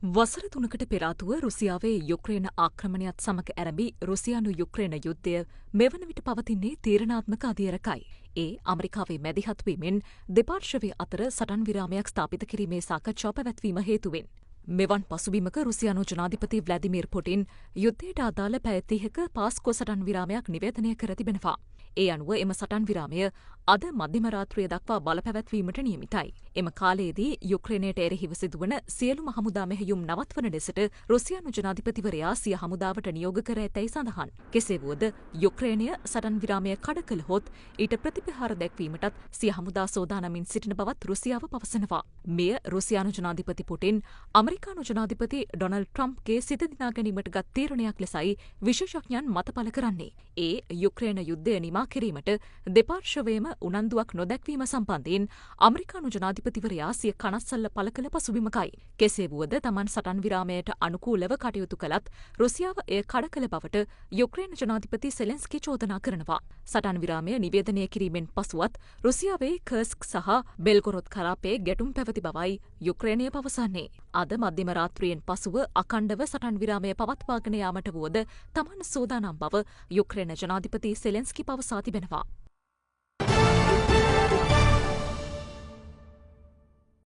වසර 3කට පෙර ආතුව රුසියාවේ යුක්‍රේන ආක්‍රමණයත් සමග ඇරඹි රුසියානු යුක්‍රේන යුද්ධය මෙවන විට පවතින්නේ තීරණාත්මක අධියරකයි. ඒ ඇමරිකාවේ මැදිහත් වීමෙන් දෙපාර්ශ්වය අතර සටන් විරාමයක් ස්ථාපිත කිරීමේ සාකච්ඡා පැවැත්වීම හේතුවෙන්. මෙවන් පසුබිමක රුසියානු ජනාධිපති ව්ලාදිමිර් පුටින් යුද්ධයට අදාළ පැය 30ක පාස්කෝ සටන් විරාමයක් නිවේදනය කර තිබෙනවා. ඒ අනුව එම සටන් විරාමය අද මධ්‍යම රාත්‍රිය දක්වා බලපැවැත්වීමට නියමිතයි. එම කාලයේදී යුක්‍රේනයට එරෙහිව සිදුවන සියලුම හමුදා මෙහෙයුම් නවත්වන ලෙසට රුසියානු ජනාධිපතිවරයා සිය හමුදාවට නියෝග කර ඇතැයි සඳහන්. කෙසේ වුවද යුක්‍රේනය සටන් විරාමය කඩ කළහොත් ඊට ප්‍රතිපහාර දැක්වීමටත් සිය හමුදා සෝදානමින් සිටින බවත් රුසියාව පවසනවා. මෙය රුසියානු ජනාධිපති පුටින් අමරිකානු ජනාධිපති ඩොනල්ඩ් ට්‍රම්ප්ගේ සිත දිනා ගැනීමට ගත් තීරණයක් ලෙසයි විශේෂඥයන් මත පළ කරන්නේ. ඒ යුක්‍රේන යුද්ධය නිමා කිරීමට දෙපාර්ශ්වයම උනන්දුවක් නොදැක්වීම සම්බන්ධයෙන් අමරිකානු ජනාධිපතිවරයා සිය කනස්සල්ල පළ කළ පසුබිමකයි. කෙසේ වුවද තමන් සටන් විරාමයට අනුකූලව කටයුතු කළත් රුසියාව එය කඩ කළ බවට යුක්‍රේන ජනාධිපති සෙලෙන්ස්කි චෝදනා කරනවා. සටන් විරාමය නිවේදනය කිරීමෙන් පසුවත් රුසියාවේ කර්ස්ක් සහ බෙල්ගොරොද් කලාපයේ ගැටුම් පැවති බවයි යුක්‍රේනය පවසන්නේ. අද මධ්‍යම රාත්‍රියෙන් පසුව අඛණ්ඩව සටන් විරාමය පවත්වාගෙන යාමට වුවද තමන් සූදානම් බව යුක්‍රේන ජනාධිපති සෙලෙන්ස්කි පවසා තිබෙනවා.